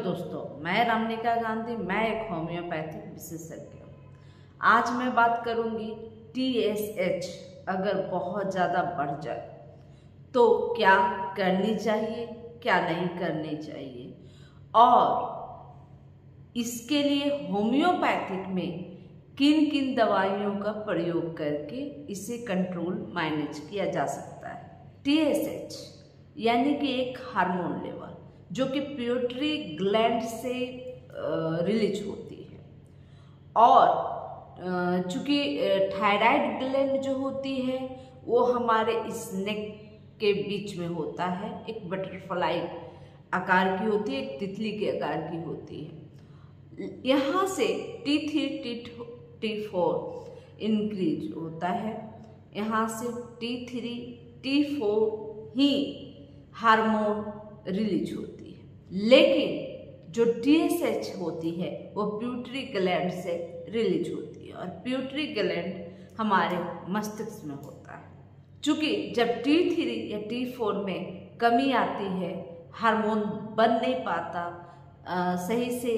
दोस्तों, मैं रमनिका गांधी, मैं एक होम्योपैथिक विशेषज्ञ हूँ। आज मैं बात करूँगी TSH अगर बहुत ज़्यादा बढ़ जाए तो क्या करनी चाहिए, क्या नहीं करनी चाहिए, और इसके लिए होम्योपैथिक में किन किन दवाइयों का प्रयोग करके इसे कंट्रोल मैनेज किया जा सकता है। TSH यानी कि एक हार्मोन लेवल जो कि पिट्यूटरी ग्लैंड से रिलीज होती है, और चूंकि थायराइड ग्लैंड जो होती है वो हमारे इस नेक के बीच में होता है, एक बटरफ्लाई आकार की होती है, एक तितली के आकार की होती है। यहाँ से T3 T4 इंक्रीज होता है, यहाँ से T3 T4 ही हार्मोन रिलीज होती है। लेकिन जो TSH होती है वो पिट्यूटरी ग्लैंड से रिलीज होती है, और पिट्यूटरी ग्लैंड हमारे मस्तिष्क में होता है। चूंकि जब T3 या T4 में कमी आती है, हार्मोन बन नहीं पाता, सही से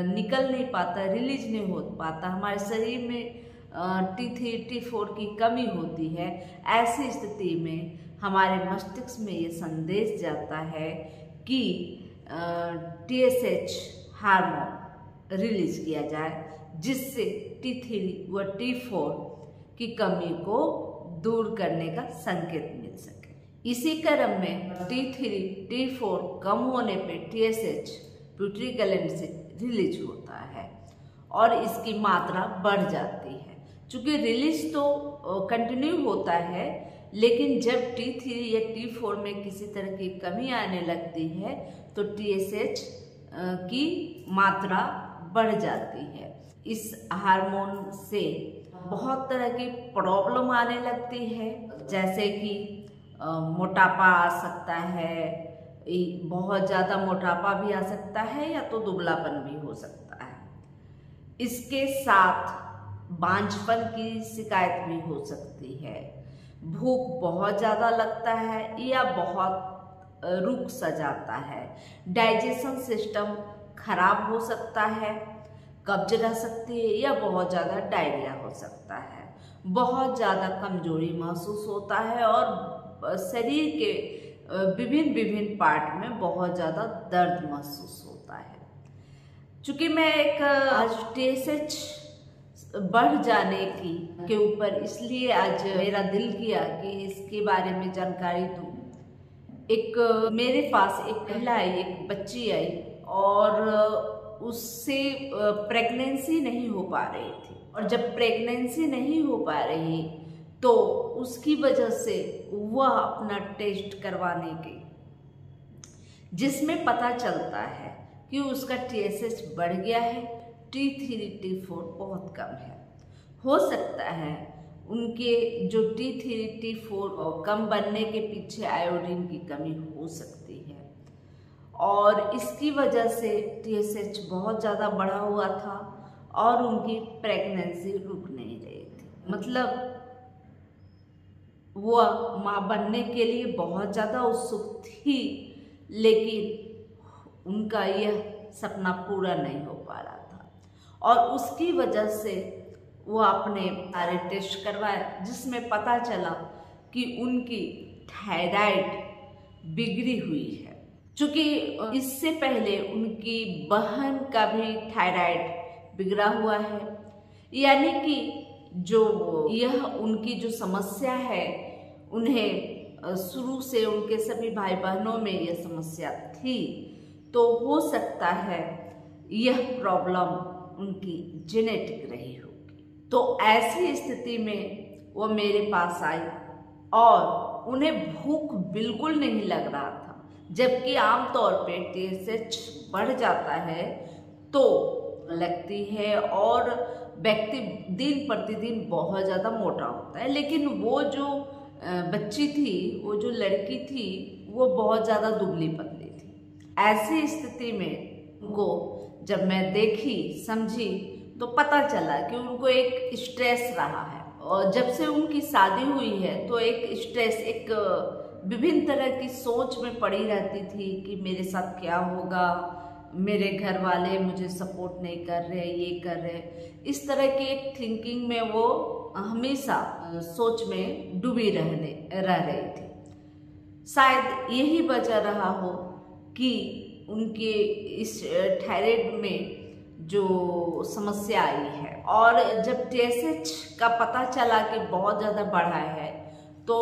निकल नहीं पाता, रिलीज नहीं हो पाता, हमारे शरीर में T3 T4 की कमी होती है, ऐसी स्थिति में हमारे मस्तिष्क में ये संदेश जाता है कि TSH हार्मोन रिलीज किया जाए, जिससे T3 व T4 की कमी को दूर करने का संकेत मिल सके। इसी क्रम में T3 T4 कम होने पे TSH पिट्यूटरी ग्लैंड से रिलीज होता है और इसकी मात्रा बढ़ जाती है। चूँकि रिलीज तो कंटिन्यू होता है, लेकिन जब T3 या T4 में किसी तरह की कमी आने लगती है तो TSH की मात्रा बढ़ जाती है। इस हार्मोन से बहुत तरह की प्रॉब्लम आने लगती है, जैसे कि मोटापा आ सकता है, बहुत ज़्यादा मोटापा भी आ सकता है, या तो दुबलापन भी हो सकता है। इसके साथ बांझपन की शिकायत भी हो सकती है, भूख बहुत ज़्यादा लगता है या बहुत रुक सा जाता है, डाइजेशन सिस्टम खराब हो सकता है, कब्ज रह सकती है या बहुत ज़्यादा डायरिया हो सकता है, बहुत ज़्यादा कमजोरी महसूस होता है, और शरीर के विभिन्न पार्ट में बहुत ज़्यादा दर्द महसूस होता है। चूँकि मैं एक आज TSH बढ़ जाने के ऊपर इसलिए आज मेरा दिल किया कि इसके बारे में जानकारी दूँ। एक मेरे पास एक महिला आई, एक बच्ची आई, और उससे प्रेगनेंसी नहीं हो पा रही थी, और जब प्रेगनेंसी नहीं हो पा रही तो उसकी वजह से वह अपना टेस्ट करवाने गई, जिसमें पता चलता है कि उसका TSH बढ़ गया है, T3 T4 बहुत कम है। हो सकता है उनके जो T3 T4 कम बनने के पीछे आयोडीन की कमी हो सकती है, और इसकी वजह से TSH बहुत ज़्यादा बढ़ा हुआ था और उनकी प्रेगनेंसी रुक नहीं रही थी। मतलब वह माँ बनने के लिए बहुत ज़्यादा उत्सुक थी, लेकिन उनका यह सपना पूरा नहीं हो पा रहा था, और उसकी वजह से वो अपने सारे टेस्ट करवाए, जिसमें पता चला कि उनकी थायराइड बिगड़ी हुई है। चूँकि इससे पहले उनकी बहन का भी थायराइड बिगड़ा हुआ है, यानी कि जो यह उनकी जो समस्या है, उन्हें शुरू से उनके सभी भाई बहनों में यह समस्या थी, तो हो सकता है यह प्रॉब्लम उनकी जेनेटिक रही होगी। तो ऐसी स्थिति में वो मेरे पास आई और उन्हें भूख बिल्कुल नहीं लग रहा था, जबकि आमतौर पे TSH बढ़ जाता है तो लगती है, और व्यक्ति दिन प्रतिदिन बहुत ज़्यादा मोटा होता है। लेकिन वो जो बच्ची थी, वो जो लड़की थी, वो बहुत ज़्यादा दुबली पतली थी। ऐसी स्थिति में उनको जब मैं देखी, समझी, तो पता चला कि उनको एक स्ट्रेस रहा है, और जब से उनकी शादी हुई है तो एक स्ट्रेस, एक विभिन्न तरह की सोच में पड़ी रहती थी कि मेरे साथ क्या होगा, मेरे घर वाले मुझे सपोर्ट नहीं कर रहे, ये कर रहे, इस तरह की एक थिंकिंग में वो हमेशा सोच में डूबी रह रही थी। शायद यही वजह रहा हो कि उनके इस थायराइड में जो समस्या आई है। और जब TSH का पता चला कि बहुत ज़्यादा बढ़ा है तो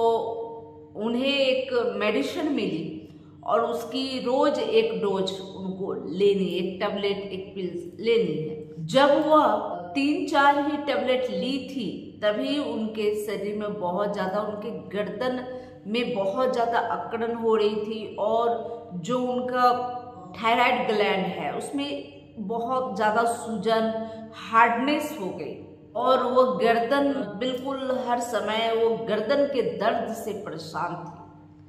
उन्हें एक मेडिसिन मिली और उसकी रोज एक डोज उनको लेनी, एक टैबलेट, एक पिल लेनी है। जब वह 3-4 ही टैबलेट ली थी तभी उनके शरीर में बहुत ज़्यादा, उनके गर्दन में बहुत ज़्यादा अकड़न हो रही थी और जो उनका थायराइड ग्लैंड है उसमें बहुत ज़्यादा सूजन, हार्डनेस हो गई और वो गर्दन बिल्कुल हर समय वो गर्दन के दर्द से परेशान थी।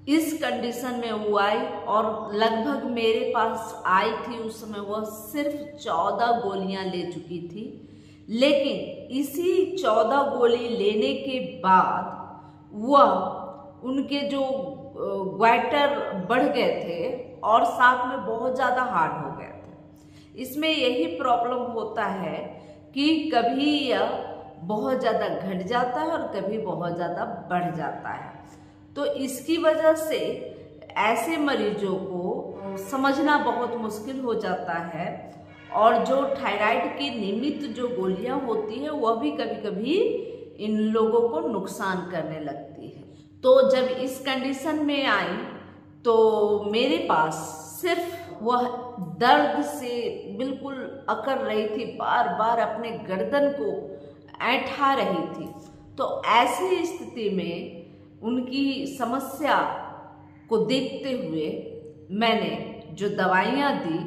इस कंडीशन में वो आई और लगभग मेरे पास आई थी उस समय वह सिर्फ 14 गोलियां ले चुकी थी। लेकिन इसी 14 गोली लेने के बाद वह उनके जो ग्वाइटर बढ़ गए थे और साथ में बहुत ज़्यादा हार्ड हो गए थे। इसमें यही प्रॉब्लम होता है कि कभी यह बहुत ज़्यादा घट जाता है और कभी बहुत ज़्यादा बढ़ जाता है। तो इसकी वजह से ऐसे मरीजों को समझना बहुत मुश्किल हो जाता है और जो थायराइड की नियमित जो गोलियां होती है वह भी कभी कभी इन लोगों को नुकसान करने लगती है। तो जब इस कंडीशन में आई तो मेरे पास सिर्फ वह दर्द से बिल्कुल अकड़ रही थी, बार बार अपने गर्दन को ऐंठा रही थी। तो ऐसी स्थिति में उनकी समस्या को देखते हुए मैंने जो दवाइयाँ दी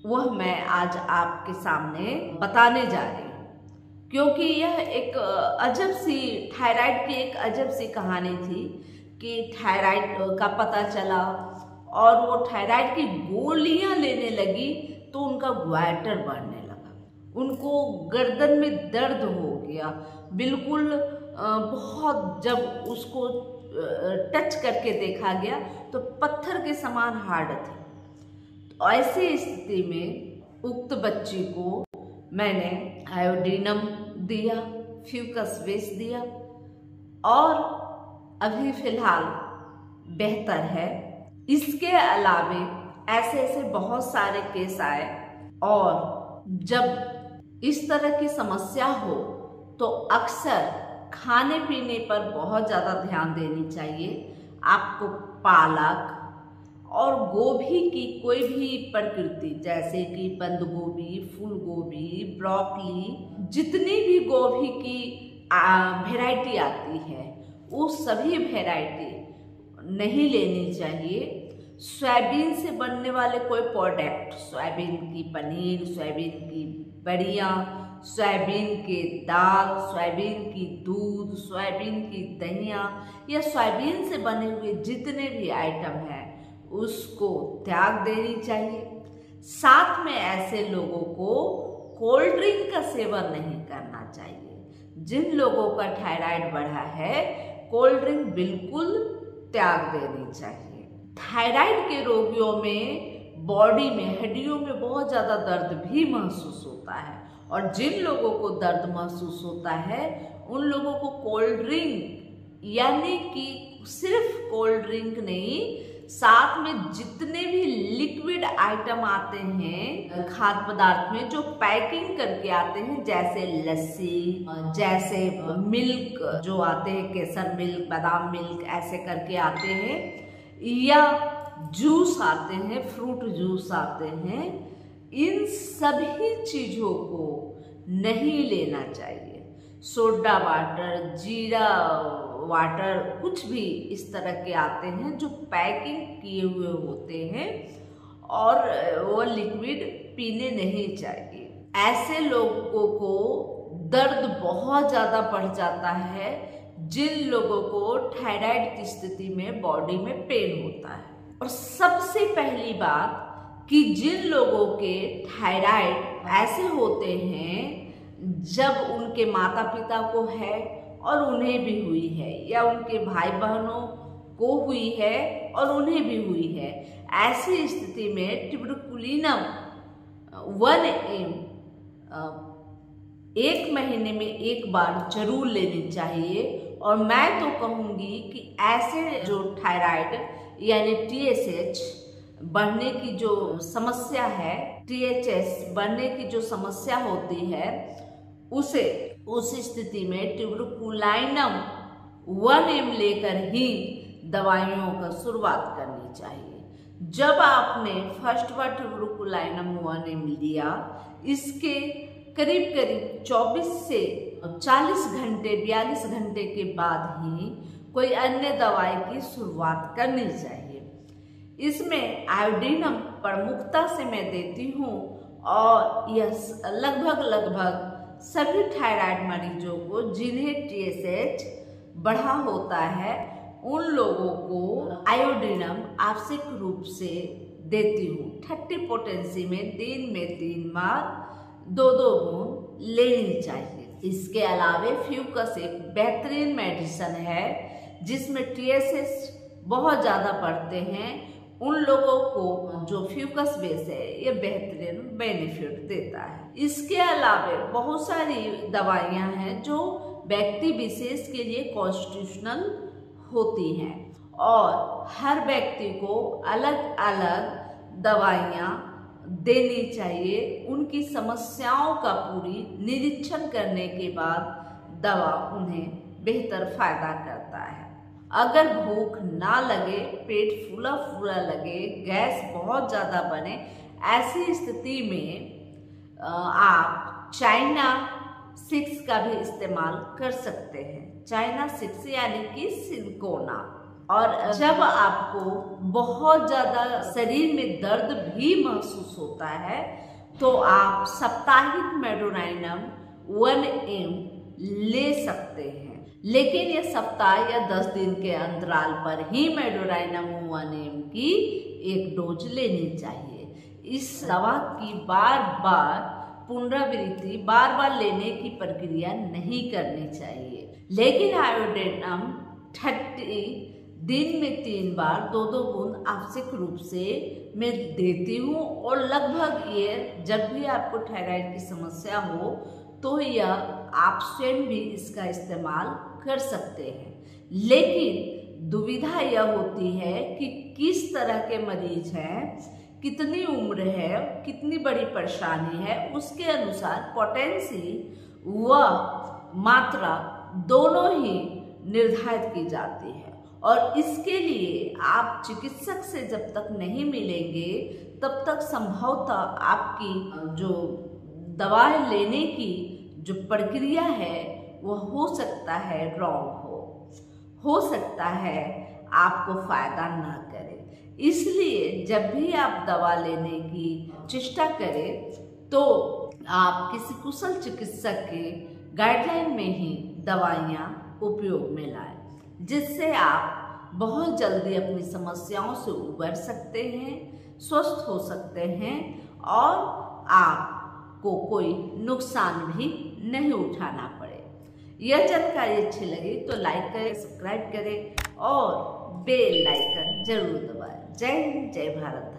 वह मैं आज आपके सामने बताने जा रही हूँ, क्योंकि यह एक अजब सी थायराइड की एक अजब सी कहानी थी कि थायराइड का पता चला और वो थायराइड की गोलियां लेने लगी तो उनका ग्वाइटर बढ़ने लगा, उनको गर्दन में दर्द हो गया बिल्कुल बहुत। जब उसको टच करके देखा गया तो पत्थर के समान हार्ड थे। तो ऐसी स्थिति में उक्त बच्ची को मैंने आयोडीनम दिया, फ्यूकस बेस दिया और अभी फिलहाल बेहतर है। इसके अलावे ऐसे ऐसे बहुत सारे केस आए और जब इस तरह की समस्या हो तो अक्सर खाने पीने पर बहुत ज़्यादा ध्यान देनी चाहिए। आपको पालक और गोभी की कोई भी प्रकृति जैसे कि बंद गोभी, फूल गोभी, ब्रोकली, जितनी भी गोभी की वैरायटी आती है वो सभी वैरायटी नहीं लेनी चाहिए। सोयाबीन से बनने वाले कोई प्रोडक्ट, सोयाबीन की पनीर, सोयाबीन की बड़ियाँ, सोयाबीन के दाल, सोयाबीन की दूध, सोयाबीन की दहिया या सोयाबीन से बने हुए जितने भी आइटम हैं उसको त्याग देनी चाहिए। साथ में ऐसे लोगों को कोल्ड ड्रिंक का सेवन नहीं करना चाहिए। जिन लोगों का थायराइड बढ़ा है कोल्ड ड्रिंक बिल्कुल त्याग देनी चाहिए। थायराइड के रोगियों में बॉडी में, हड्डियों में बहुत ज़्यादा दर्द भी महसूस होता है और जिन लोगों को दर्द महसूस होता है उन लोगों को कोल्ड ड्रिंक, यानी कि सिर्फ कोल्ड ड्रिंक नहीं, साथ में जितने भी लिक्विड आइटम आते हैं खाद्य पदार्थ में जो पैकिंग करके आते हैं, जैसे लस्सी, जैसे मिल्क जो आते हैं, केसर मिल्क, बादाम मिल्क, ऐसे करके आते हैं, या जूस आते हैं, फ्रूट जूस आते हैं, इन सभी चीज़ों को नहीं लेना चाहिए। सोडा वाटर, जीरा वाटर, कुछ भी इस तरह के आते हैं जो पैकिंग किए हुए होते हैं और वो लिक्विड पीने नहीं चाहिए। ऐसे लोगों को दर्द बहुत ज़्यादा बढ़ जाता है जिन लोगों को थायराइड की स्थिति में बॉडी में पेन होता है। और सबसे पहली बात कि जिन लोगों के थायराइड ऐसे होते हैं जब उनके माता पिता को है और उन्हें भी हुई है, या उनके भाई बहनों को हुई है और उन्हें भी हुई है, ऐसी स्थिति में ट्यूबरकुलिनम 1 1 महीने में एक बार जरूर लेनी चाहिए। और मैं तो कहूँगी कि ऐसे जो थायराइड यानी TSH बढ़ने की जो समस्या है, THS बढ़ने की जो समस्या होती है, उसे उस स्थिति में ट्यूबरकुलिनम 1 लेकर ही दवाइयों का शुरुआत करनी चाहिए। जब आपने फर्स्ट बार ट्यूबरकुलिनम 1 लिया, इसके करीब करीब 24 से 40 घंटे 42 घंटे के बाद ही कोई अन्य दवाई की शुरुआत करनी चाहिए। इसमें आयोडीनम प्रमुखता से मैं देती हूँ और यह लगभग सभी थायराइड मरीजों को जिन्हें TSH बढ़ा होता है, उन लोगों को आयोडीनम आवश्यक रूप से देती हूँ। 30 पोटेंसी में दिन में 3 बार 2-2 बूंद लेनी चाहिए। इसके अलावे फ्यूकस एक बेहतरीन मेडिसिन है, जिसमें TSH बहुत ज़्यादा बढ़ते हैं। उन लोगों को जो फ्यूकस बेस है, ये बेहतरीन बेनिफिट देता है। इसके अलावे बहुत सारी दवाइयाँ हैं जो व्यक्ति विशेष के लिए कॉन्स्टिट्यूशनल होती हैं और हर व्यक्ति को अलग अलग दवाइयाँ देनी चाहिए। उनकी समस्याओं का पूरी निरीक्षण करने के बाद दवा उन्हें बेहतर फायदा करता है। अगर भूख ना लगे, पेट फूला फूला लगे, गैस बहुत ज़्यादा बने, ऐसी स्थिति में आप चाइना 6 का भी इस्तेमाल कर सकते हैं। चाइना 6 यानी कि सिंकोना। और जब आपको बहुत ज़्यादा शरीर में दर्द भी महसूस होता है, तो आप साप्ताहिक मेडोराइनम 1 ले सकते हैं। लेकिन ये सप्ताह या 10 दिन के अंतराल पर ही मेडोराइनम 1 की एक डोज लेनी चाहिए। इस दवा की बार बार पुनरावृत्ति, बार बार लेने की प्रक्रिया नहीं करनी चाहिए। लेकिन आयोडीनम 30 दिन में 3 बार 2-2 बूंद आवश्यक रूप से मैं देती हूँ। और लगभग ये जब भी आपको थायराइड की समस्या हो तो यह आप स्वयं भी इसका इस्तेमाल कर सकते हैं। लेकिन दुविधा यह होती है कि किस तरह के मरीज हैं, कितनी उम्र है, कितनी बड़ी परेशानी है, उसके अनुसार पोटेंसी व मात्रा दोनों ही निर्धारित की जाती है। और इसके लिए आप चिकित्सक से जब तक नहीं मिलेंगे, तब तक संभवतः आपकी जो दवाएं लेने की जो प्रक्रिया है वह हो सकता है रॉन्ग हो सकता है आपको फायदा ना करे। इसलिए जब भी आप दवा लेने की चेष्टा करें तो आप किसी कुशल चिकित्सक के गाइडलाइन में ही दवाइयाँ उपयोग में लाएं, जिससे आप बहुत जल्दी अपनी समस्याओं से उबर सकते हैं, स्वस्थ हो सकते हैं और आपको कोई नुकसान भी नहीं उठाना पड़े। यह जानकारी अच्छी लगी तो लाइक करें, सब्सक्राइब करें और बेल आइकन जरूर दबाएं। जय हिंद, जय भारत।